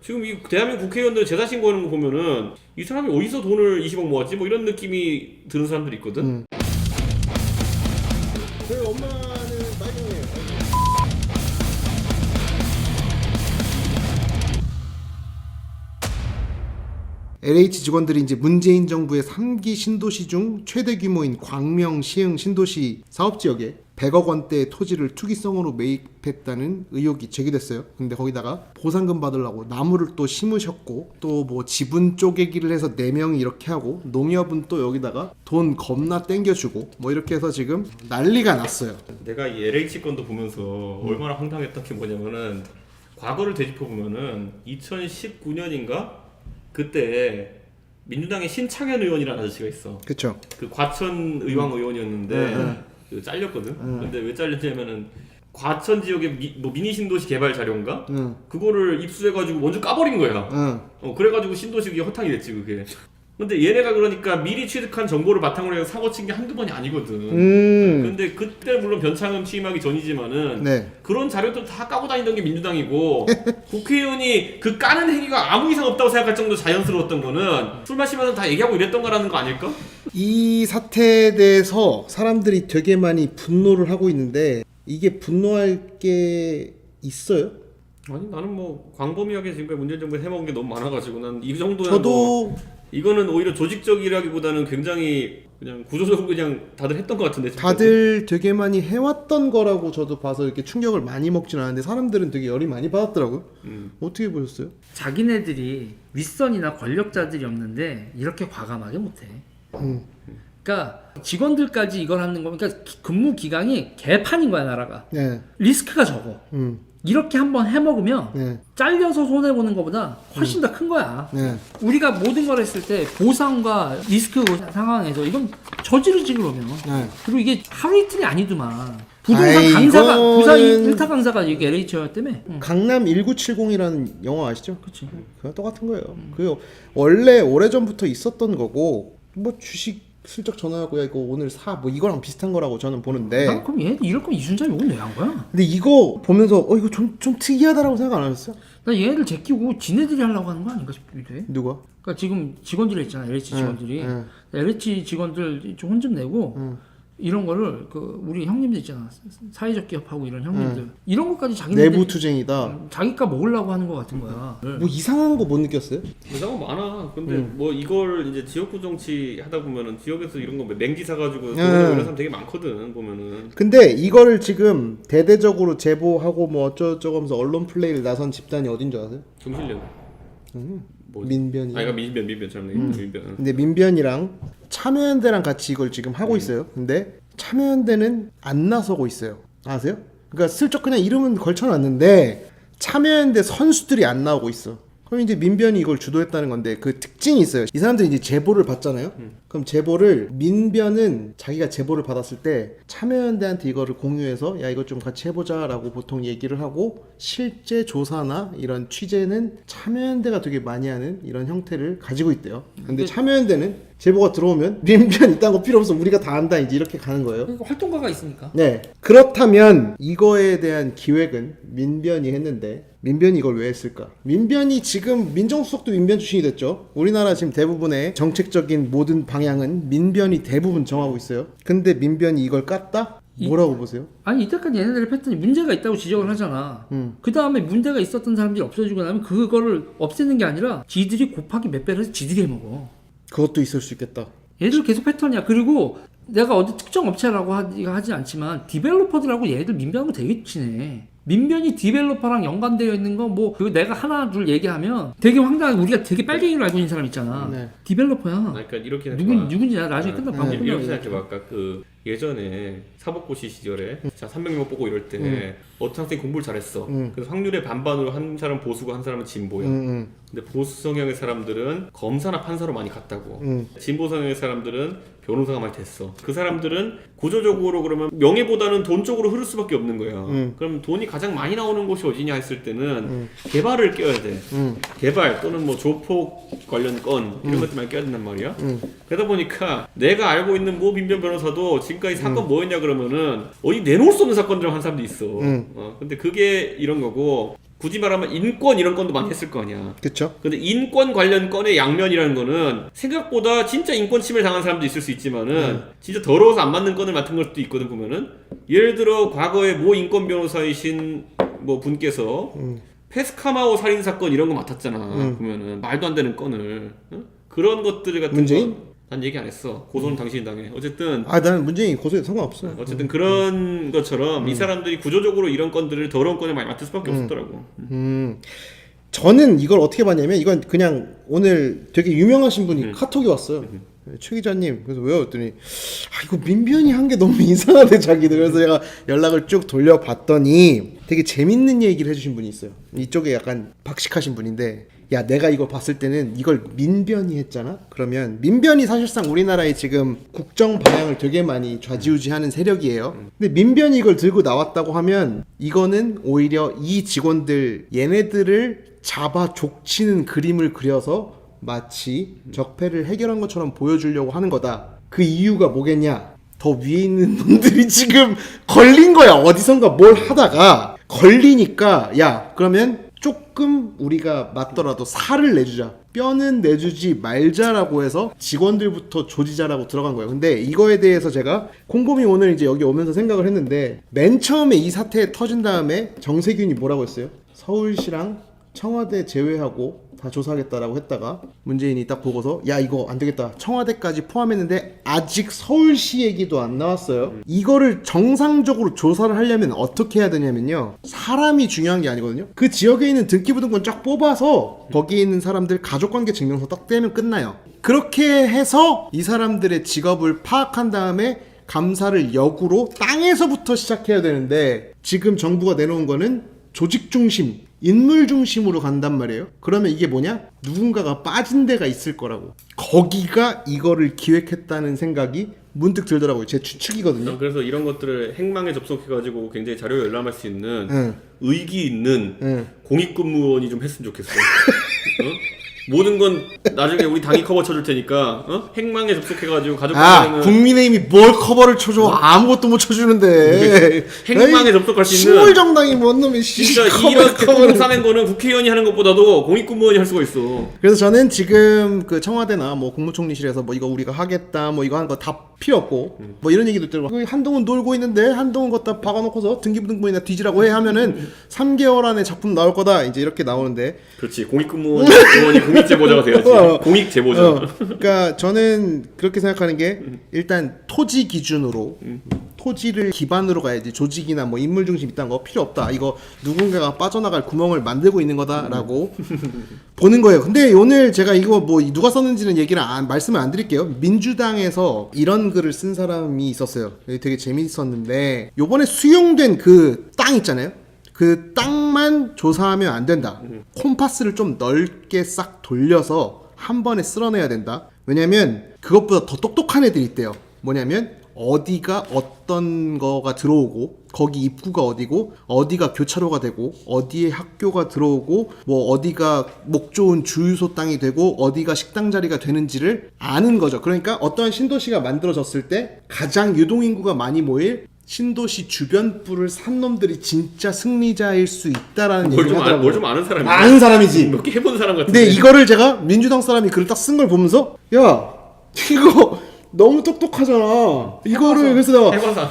지금 이 대한민국 국회의원들 제사 신고하는 거 보면은 이 사람이 어디서 돈을 20억 모았지? 뭐 이런 느낌이 드는 사람들이 있거든. 저희 엄마는 말경이에요. LH 직원들이 이제 문재인 정부의 3기 신도시 중 최대 규모인 광명 시흥 신도시 사업지역에 100억 원대의 토지를 투기성으로 매입했다는 의혹이 제기됐어요. 근데 거기다가 보상금 받으려고 나무를 또 심으셨고 또 뭐 지분 쪼개기를 해서 4명이 이렇게 하고 농협은 또 여기다가 돈 겁나 땡겨주고 뭐 이렇게 해서 지금 난리가 났어요. 내가 이 LH 건도 보면서 얼마나 황당했던 게 뭐냐면은 과거를 되짚어 보면은 2019년인가 그때 민주당의 신창현 의원이라는 아저씨가 있어. 그렇죠. 그 과천 의왕 의원이었는데 그 잘렸거든. 근데 왜 잘렸냐면은 과천 지역의 뭐 미니 신도시 개발 자료인가? 그거를 입수해가지고 먼저 까버린 거야. 그래가지고 신도시 그게 허탕이 됐지 그게. 근데 얘네가 그러니까 미리 취득한 정보를 바탕으로 해서 사고 친 게 한두 번이 아니거든. 근데 그때 물론 변창흠 취임하기 전이지만은 네. 그런 자료들 다 까고 다니던 게 민주당이고 국회의원이 그 까는 행위가 아무 이상 없다고 생각할 정도로 자연스러웠던 거는 술 마시면서 다 얘기하고 이랬던 거라는 거 아닐까? 이 사태에 대해서 사람들이 되게 많이 분노를 하고 있는데 이게 분노할 게 있어요? 아니 나는 뭐 광범위하게 지금까지 문재인 정부에 해먹은 게 너무 많아가지고 난 이 정도는 저도 뭐 이거는 오히려 조직적이라기보다는 굉장히 그냥 구조적으로 그냥 다들 했던 것 같은데 다들 되게 많이 해왔던 거라고 저도 봐서 이렇게 충격을 많이 먹진 않았는데 사람들은 되게 열이 많이 받았더라고요. 어떻게 보셨어요? 자기네들이 윗선이나 권력자들이 없는데 이렇게 과감하게 못해. 그러니까 직원들까지 이걸 하는 거니까 그러니까 근무 기간이 개판인 거야 나라가. 네. 리스크가 적어. 이렇게 한번 해먹으면 네. 잘려서 손해보는 것보다 훨씬 더 큰 거야. 네. 우리가 모든 걸 했을 때 보상과 리스크 상황에서 이건 저지르지 그러면. 네. 그리고 이게 하루 이틀이 아니더만. 부동산 아이, 강사가 이거는- 부산 1타 강사가 이게 LH였다며. 강남 1970이라는 영화 아시죠? 그렇지. 그거 똑같은 거예요. 그 원래 오래전부터 있었던 거고 뭐 주식 슬쩍 전화하고 야 이거 오늘 사 뭐 이거랑 비슷한 거라고 저는 보는데 난 그럼 얘 이럴 거면 이순자 욕은 왜 한 거야? 근데 이거 보면서 이거 좀 특이하다라고 생각 안 하셨어요? 나 얘네들 제끼고 지네들이 하려고 하는 거 아닌가 싶기도 해. 누가? 그러니까 지금 직원들이 있잖아, LH 직원들이. LH 직원들 좀 혼 좀 내고 이런 거를 그 우리 형님들 있잖아, 사회적 기업하고 이런 형님들 이런 것까지 자기네들 내부 투쟁이다. 자기가 먹으려고 하는 거 같은 거야. 뭐 이상한 거 못 느꼈어요? 이상한 거 많아. 근데 뭐 이걸 이제 지역구 정치 하다 보면은 지역에서 이런 거 맹지 사가지고 돈 이런 사람 되게 많거든 보면은. 근데 이거를 지금 대대적으로 제보하고 뭐 어쩌고저쩌고 하면서 언론 플레이를 나선 집단이 어딘 줄 아세요? 정신력. 뭐지? 민변이. 아 이거 민변처럼 민변. 근데 민변이랑 참여연대랑 같이 이걸 지금 하고 있어요. 근데 참여연대는 안 나서고 있어요. 아세요? 그러니까 슬쩍 그냥 이름은 걸쳐놨는데 참여연대 선수들이 안 나오고 있어. 그럼 이제 민변이 이걸 주도했다는 건데 그 특징이 있어요. 이 사람들이 이제 제보를 받잖아요. 그럼 제보를 민변은 자기가 제보를 받았을 때 참여연대한테 이거를 공유해서 야 이거 좀 같이 해보자라고 보통 얘기를 하고 실제 조사나 이런 취재는 참여연대가 되게 많이 하는 이런 형태를 가지고 있대요. 근데 참여연대는 제보가 들어오면 민변 이딴 거 필요 없어 우리가 다 안다 이제 이렇게 가는 거예요. 그러니까 활동가가 있으니까. 네. 그렇다면 이거에 대한 기획은 민변이 했는데 민변이 이걸 왜 했을까? 민변이 지금 민정수석도 민변 출신이 됐죠. 우리나라 지금 대부분의 정책적인 모든 방향은 민변이 대부분 정하고 있어요. 근데 민변이 이걸 깠다? 뭐라고 보세요? 아니 이때까지 얘네들의 패턴이 문제가 있다고 지적을 하잖아. 그 다음에 문제가 있었던 사람들이 없어지고 나면 그거를 없애는 게 아니라 지들이 곱하기 몇 배를 해서 지들이 해먹어. 그것도 있을 수 있겠다. 얘들 계속 패턴이야. 그리고 내가 어디 특정 업체라고 하지 않지만 디벨로퍼들하고 얘들 민변하고 되게 친해. 민변이 디벨로퍼랑 연관되어 있는 거 뭐 그리고 내가 하나 둘 얘기하면 되게 황당한 우리가 되게 빨갱이로 알고 있는 사람 있잖아. 네. 디벨로퍼야. 그러니까 이렇게 생각해봐. 누군지 나중에 끝나 방금 이렇게 생각해봐. 아까 그 예전에 사법고시 시절에 자 300명 뽑고 이럴 때 어떤 학생이 공부를 잘했어. 그래서 확률의 반반으로 한 사람은 보수고 한 사람은 진보야. 근데 보수 성향의 사람들은 검사나 판사로 많이 갔다고. 진보 성향의 사람들은 변호사가 많이 됐어. 그 사람들은 구조적으로 그러면 명예보다는 돈 쪽으로 흐를 수밖에 없는 거야. 그럼 돈이 가장 많이 나오는 곳이 어디냐 했을 때는 개발을 껴야 돼. 개발 또는 뭐 조폭 관련 건 이런 것들 많이 껴야 된단 말이야. 그러다 보니까 내가 알고 있는 모 민변 변호사도 지금까지 사건 뭐였냐 그러면은 어디 내놓을 수 없는 사건들을 한 사람도 있어. 근데 그게 이런 거고 굳이 말하면 인권 이런 건도 많이 했을 거 아니야. 그쵸? 근데 인권 관련 건의 양면이라는 거는 생각보다 진짜 인권 침해를 당한 사람도 있을 수 있지만은 진짜 더러워서 안 맞는 건을 맡은 것도 있거든 보면은. 예를 들어 과거에 모 인권 변호사이신 뭐 분께서 페스카마오 살인 사건 이런 거 맡았잖아. 보면은 말도 안 되는 건을 그런 것들 같은 문재인? 거 난 얘기 안 했어. 고소는 당신이 당해. 어쨌든 나는 문재인 고소해도 상관없어. 어쨌든 그런 것처럼 이 사람들이 구조적으로 이런 건들을 더러운 건을 많이 맡을 수밖에 없었더라고. 저는 이걸 어떻게 봤냐면 이건 그냥 오늘 되게 유명하신 분이 카톡이 왔어요. 최 기자님 그래서 왜요? 했더니 이거 민변이 한 게 너무 이상하대 자기들. 그래서 제가 연락을 쭉 돌려봤더니 되게 재밌는 얘기를 해주신 분이 있어요. 이쪽에 약간 박식하신 분인데 야 내가 이거 봤을 때는 이걸 민변이 했잖아? 그러면 민변이 사실상 우리나라의 지금 국정 방향을 되게 많이 좌지우지하는 세력이에요. 근데 민변이 이걸 들고 나왔다고 하면 이거는 오히려 이 직원들 얘네들을 잡아 족치는 그림을 그려서 마치 적폐를 해결한 것처럼 보여주려고 하는 거다. 그 이유가 뭐겠냐? 더 위에 있는 놈들이 지금 걸린 거야. 어디선가 뭘 하다가 걸리니까 야 그러면 조금 우리가 맞더라도 살을 내주자. 뼈는 내주지 말자라고 해서 직원들부터 조지자라고 들어간 거예요. 근데 이거에 대해서 제가 곰곰이 오늘 이제 여기 오면서 생각을 했는데 맨 처음에 이 사태 터진 다음에 정세균이 뭐라고 했어요? 서울시랑 청와대 제외하고 다 조사하겠다라고 했다가 문재인이 딱 보고서 야 이거 안 되겠다 청와대까지 포함했는데 아직 서울시 얘기도 안 나왔어요. 이거를 정상적으로 조사를 하려면 어떻게 해야 되냐면요 사람이 중요한 게 아니거든요. 그 지역에 있는 등기부등본 쫙 뽑아서 거기에 있는 사람들 가족관계 증명서 딱 떼면 끝나요. 그렇게 해서 이 사람들의 직업을 파악한 다음에 감사를 역으로 땅에서부터 시작해야 되는데 지금 정부가 내놓은 거는 조직 중심 인물 중심으로 간단 말이에요. 그러면 이게 뭐냐? 누군가가 빠진 데가 있을 거라고. 거기가 이거를 기획했다는 생각이 문득 들더라고요. 제 추측이거든요. 그래서 이런 것들을 행망에 접속해가지고 굉장히 자료에 열람할 수 있는 의기 있는 공익근무원이 좀 했으면 좋겠어. 모든 건 나중에 우리 당이 커버 쳐줄 테니까 행망에 접속해가지고 가족관계는 국민의힘이 뭘 커버를 쳐줘. 아무것도 못 쳐주는데 행망에 접속할 수 있는 식물정당이 뭔 놈이 진짜 이렇게 커버를 싸낸 거는 국회의원이 하는 것보다도 공익근무원이 할 수가 있어. 그래서 저는 지금 그 청와대나 뭐 국무총리실에서 뭐 이거 우리가 하겠다 뭐 이거 하는 거 다 필요 없고 뭐 이런 얘기도 들고 한동훈 놀고 있는데 한동훈 갖다 박아놓고서 등기부등본이나 뒤지라고 해 하면은 3개월 안에 작품 나올 거다 이제 이렇게 나오는데 그렇지 공익근무원이 공익제보자가 돼야지. 공익제보자. 그러니까 저는 그렇게 생각하는 게 일단 토지 기준으로 토지를 기반으로 가야지 조직이나 뭐 인물 중심 있다는 거 필요 없다. 이거 누군가가 빠져나갈 구멍을 만들고 있는 거다라고 보는 거예요. 근데 오늘 제가 이거 뭐 누가 썼는지는 얘기를 말씀을 안 드릴게요. 민주당에서 이런 글을 쓴 사람이 있었어요. 되게 재밌었는데 요번에 수용된 그 땅 있잖아요. 그 땅만 조사하면 안 된다. 콤파스를 좀 넓게 싹 돌려서 한 번에 쓸어내야 된다. 왜냐면 그것보다 더 똑똑한 애들이 있대요. 뭐냐면 어디가 어떤 거가 들어오고 거기 입구가 어디고 어디가 교차로가 되고 어디에 학교가 들어오고 뭐 어디가 목 좋은 주유소 땅이 되고 어디가 식당 자리가 되는지를 아는 거죠. 그러니까 어떠한 신도시가 만들어졌을 때 가장 유동인구가 많이 모일 신도시 주변부를 산 놈들이 진짜 승리자일 수 있다라는 얘기를 하더라고요. 뭘 좀 아는 사람이야. 아는 사람이지. 몇 개 해본 사람 같은데. 근데 이거를 제가 민주당 사람이 글을 딱 쓴 걸 보면서 야 이거 너무 똑똑하잖아. 이거를 그래서 내가 해봐서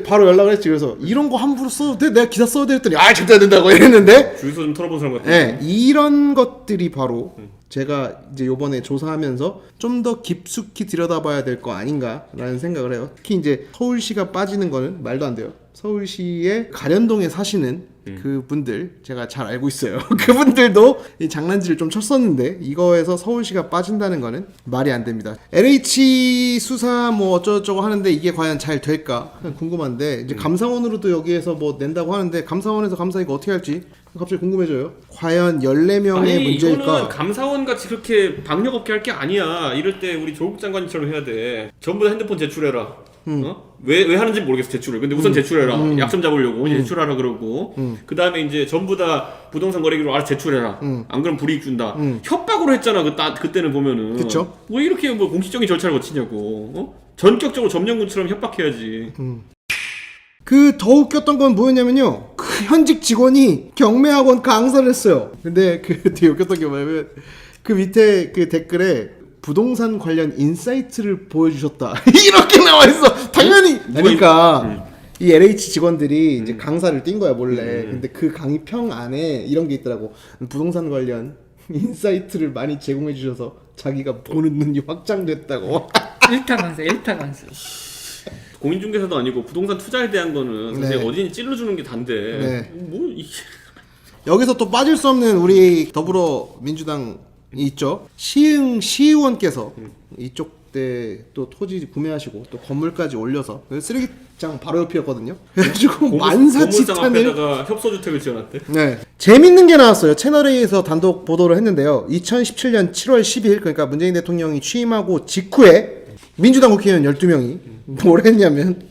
바로 연락을 했지. 그래서 이런 거 함부로 써도 돼? 내가 기사 써도 돼? 했더니 절대 안 된다고 이랬는데 주유소 좀 털어본 사람 같아. 네, 이런 것들이 바로 제가 이제 요번에 조사하면서 좀 더 깊숙이 들여다봐야 될 거 아닌가라는 생각을 해요. 특히 이제 서울시가 빠지는 거는 말도 안 돼요. 서울시의 가련동에 사시는 그분들 제가 잘 알고 있어요. 그분들도 이 장난질을 좀 쳤었는데 이거에서 서울시가 빠진다는 거는 말이 안 됩니다. LH 수사 뭐 어쩌고저쩌고 하는데 이게 과연 잘 될까 궁금한데 이제 감사원으로도 여기에서 뭐 낸다고 하는데 감사원에서 감사 이거 어떻게 할지 갑자기 궁금해져요. 과연 14명의 문제일까? 이거는 감사원 같이 그렇게 박력 없게 할 게 아니야. 이럴 때 우리 조국 장관처럼 해야 돼. 전부 다 핸드폰 제출해라. 왜 하는지 모르겠어 제출을. 근데 우선 제출해라. 약점 잡으려고 제출하라 그러고 그 다음에 이제 전부 다 부동산 거래기로 알아서 제출해라. 안 그러면 불이익 준다. 협박으로 했잖아 그때는 보면은. 그쵸? 왜 이렇게 뭐 공식적인 절차를 거치냐고. 전격적으로 점령군처럼 협박해야지. 그 더 웃겼던 건 뭐였냐면요. 그 현직 직원이 경매학원 강사를 했어요. 근데 그 되게 웃겼던 게 뭐냐면 그 밑에 그 댓글에 부동산 관련 인사이트를 보여주셨다 이렇게 나와 있어. 당연히 그러니까 이 LH 직원들이 이제 강사를 뛴 거야 몰래. 근데 그 강의 평 안에 이런 게 있더라고. 부동산 관련 인사이트를 많이 제공해 주셔서 자기가 보는 눈이 확장됐다고. 일타 강세. 공인중개사도 아니고 부동산 투자에 대한 거는 네. 사실 어딘지 찔러주는 게 단데 네. 뭐 이게 여기서 또 빠질 수 없는 우리 더불어민주당이 있죠. 시의원께서 이쪽 때 또 토지 구매하시고 또 건물까지 올려서 쓰레기장 바로 옆이었거든요. 그래가지고 만사치탄을 앞에다가 협소주택을 지어놨대. 네. 재밌는 게 나왔어요. 채널A에서 단독 보도를 했는데요. 2017년 7월 10일 그러니까 문재인 대통령이 취임하고 직후에 민주당 국회의원 12명이 뭘 했냐면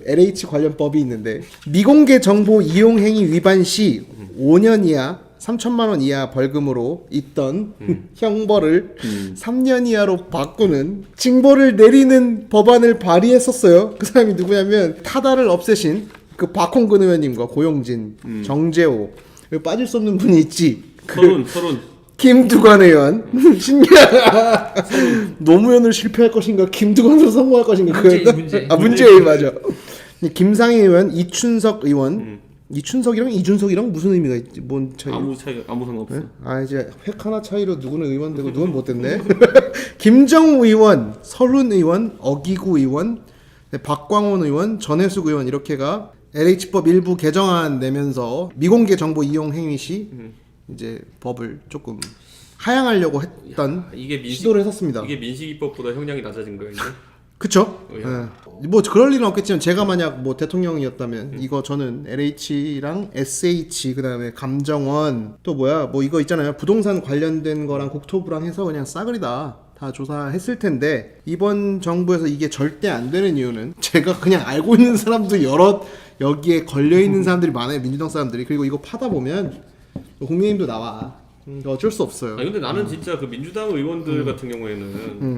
LH 관련 법이 있는데 미공개 정보 이용 행위 위반 시 5년 이하 3천만 원 이하 벌금으로 있던 형벌을 3년 이하로 바꾸는 징벌을 내리는 법안을 발의했었어요. 그 사람이 누구냐면 타다를 없애신 그 박홍근 의원님과 고용진, 정재호 그리고 빠질 수 없는 분이 있지. 서른 김두관 의원 신기하다. 노무현을 실패할 것인가 김두관으로 성공할 것인가 문재인 맞아. 김상희 의원, 이춘석 의원 이춘석이랑 이준석이랑 무슨 의미가 있지? 뭔 차이? 아무 상관없어. 네? 아 이제 획 하나 차이로 누구는 의원 되고 누구는 못 됐네. 김정우 의원, 설훈 의원, 어기구 의원, 박광원 의원, 전혜숙 의원 이렇게가 LH법 일부 개정안 내면서 미공개 정보 이용 행위 시 이제 법을 조금 하향하려고 했던 시도를 했었습니다. 이게 민식이법보다 형량이 낮아진 거야 이제. 그쵸? 뭐 그럴 일은 없겠지만 제가 만약 뭐 대통령이었다면 이거 저는 LH랑 SH 그다음에 감정원 또 뭐야 뭐 이거 있잖아요 부동산 관련된 거랑 국토부랑 해서 그냥 싸그리다 다 조사했을 텐데 이번 정부에서 이게 절대 안 되는 이유는 제가 그냥 알고 있는 사람도 여럿 여기에 걸려 있는 사람들이 많아요 민주당 사람들이. 그리고 이거 파다 보면 국민의힘도 나와. 어쩔 수 없어요. 아니 근데 나는 진짜 그 민주당 의원들 같은 경우에는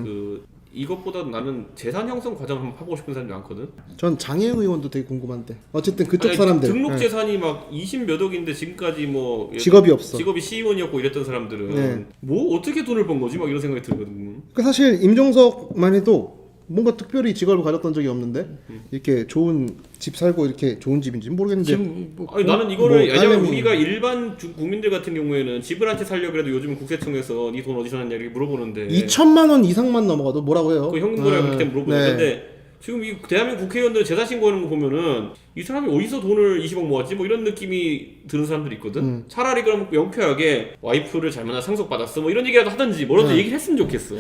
그 이것보다 나는 재산 형성 과정 한번 파보고 싶은 사람이 많거든. 전 장혜영 의원도 되게 궁금한데. 어쨌든 그쪽 아니, 사람들. 등록 재산이 막 20몇 억인데 지금까지 뭐 직업이 없어. 직업이 시의원이었고 이랬던 사람들은 네. 뭐 어떻게 돈을 번 거지? 막 이런 생각이 들거든. 그 사실 임종석만 해도 뭔가 특별히 직업을 가졌던 적이 없는데 이렇게 좋은 집 살고 이렇게 좋은 집인지 모르겠는데. 지금 뭐 아니 나는 이거를 뭐 왜냐면 딸내미. 우리가 일반 국민들 같은 경우에는 집을 한 채 살려고 그래도 요즘은 국세청에서 네 돈 어디서 났냐 이렇게 물어보는데 2천만 원 이상만 넘어가도 뭐라고 해요? 그 현금거래가 그때 물어보는 네. 건데 지금 이 대한민국 국회의원들 재산 신고하는 거 보면은 이 사람이 어디서 돈을 20억 모았지? 뭐 이런 느낌이 드는 사람들이 있거든. 차라리 그럼 명쾌하게 와이프를 잘 만나 상속받았어 뭐 이런 얘기라도 하든지 뭐라도 얘기를 했으면 좋겠어.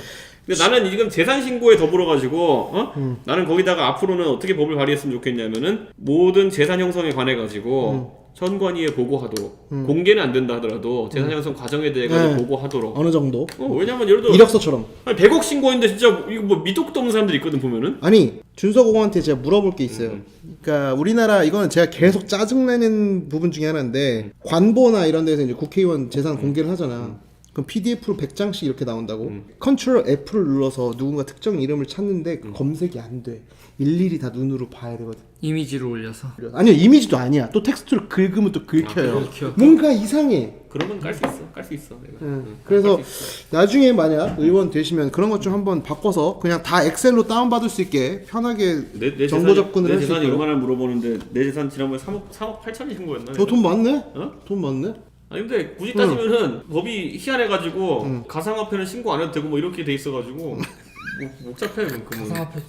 근데 나는 지금 재산 신고에 더불어 가지고 나는 거기다가 앞으로는 어떻게 법을 발의했으면 좋겠냐면은 모든 재산 형성에 관해 가지고 선관위에 보고하도록 공개는 안 된다 하더라도 재산 형성 과정에 대해 가지고 네. 보고하도록. 어느 정도? 왜냐면 예를 들어 이력서처럼. 아니 100억 신고했는데 진짜 이거 뭐 밑도 없는 사람들이 있거든 보면은. 아니 준석 의원한테 제가 물어볼 게 있어요. 그러니까 우리나라 이거는 제가 계속 짜증내는 부분 중에 하나인데 관보나 이런 데서 이제 국회의원 재산 공개를 하잖아. 그럼 PDF로 100장씩 이렇게 나온다고. 컨트롤 F를 눌러서 누군가 특정 이름을 찾는데 검색이 안 돼. 일일이 다 눈으로 봐야 되거든. 이미지를 올려서. 아니요 이미지도 아니야. 또 텍스트를 긁으면 또 긁혀요. 긁혀. 뭔가 이상해. 그러면 깔 수 있어. 깔 수 있어. 내가. 그래서 나중에 만약 의원 되시면 그런 것 좀 한번 바꿔서 그냥 다 엑셀로 다운받을 수 있게 편하게 내 정보 재산이- 접근을 내 할 수 재산이 있도록. 얼마나 물어보는데 내 재산 지난번에 3억 8천이 신고했나? 너 돈 많네? 어? 돈 많네? 아니 근데 굳이 따지면은 법이 희한해가지고 가상화폐는 신고 안 해도 되고 뭐 이렇게 돼 있어가지고 못 잡혀요 그만큼. 가상화폐.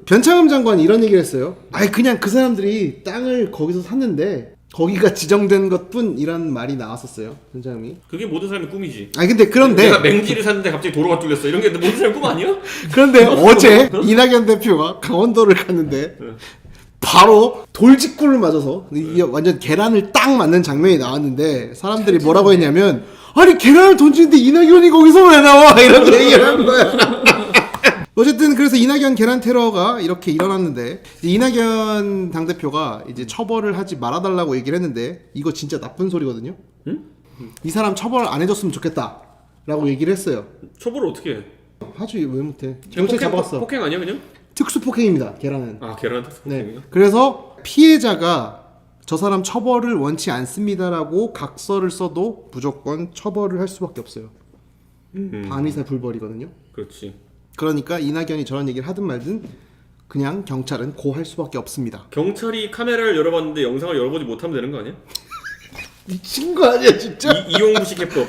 변창흠 장관이 이런 얘기를 했어요. 아니 그냥 그 사람들이 땅을 거기서 샀는데 거기가 지정된 것뿐 이런 말이 나왔었어요. 변창흠이. 그게 모든 사람의 꿈이지. 아니 근데 그런데 내가 맹지를 샀는데 갑자기 도로가 뚫렸어. 이런 게 모든 사람의 꿈 아니야? 그런데 어제 이낙연 대표가 강원도를 갔는데 바로 돌직구를 맞아서 이게 완전 계란을 딱 맞는 장면이 나왔는데 사람들이 뭐라고 했냐면 아니 계란을 던지는데 이낙연이 거기서 왜 나와 이런 얘기를 한 거야. 어쨌든 그래서 이낙연 계란 테러가 이렇게 일어났는데 이낙연 당대표가 이제 처벌을 하지 말아달라고 얘기를 했는데 이거 진짜 나쁜 소리거든요. 이 사람 처벌 안 해줬으면 좋겠다 라고 얘기를 했어요. 처벌을 어떻게 해? 하지 왜 못해. 경찰 잡았어. 폭행 아니야 그냥? 특수폭행입니다 계란은. 아 계란 특수 네. 폭행이야? 그래서 피해자가 저 사람 처벌을 원치 않습니다라고 각서를 써도 무조건 처벌을 할 수밖에 없어요. 반의사 불벌이거든요. 그렇지. 그러니까 이낙연이 저런 얘기를 하든 말든 그냥 경찰은 고할 수밖에 없습니다. 경찰이 카메라를 열어봤는데 영상을 열어보지 못하면 되는 거 아니야? 미친 거 아니야 진짜? 이용구식 해법.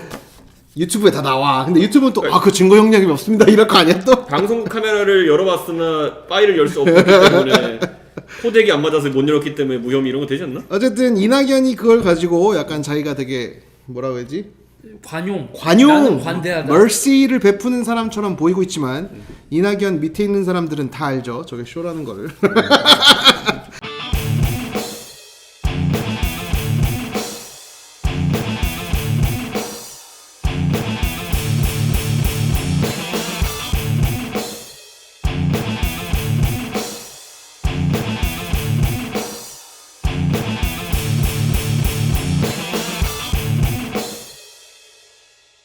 유튜브에 다 나와. 근데 유튜브는 또 그 증거 형량이 없습니다 이럴 거 아니야 또? 방송국 카메라를 열어봤으나 파일을 열 수 없기 때문에 코덱이 안 맞아서 못 열었기 때문에 무혐의 이런 거 되지 않나? 어쨌든 이낙연이 그걸 가지고 약간 자기가 되게 뭐라고 해야지? 나는 관용 관대하다. mercy를 베푸는 사람처럼 보이고 있지만 이낙연 밑에 있는 사람들은 다 알죠. 저게 쇼라는 거를.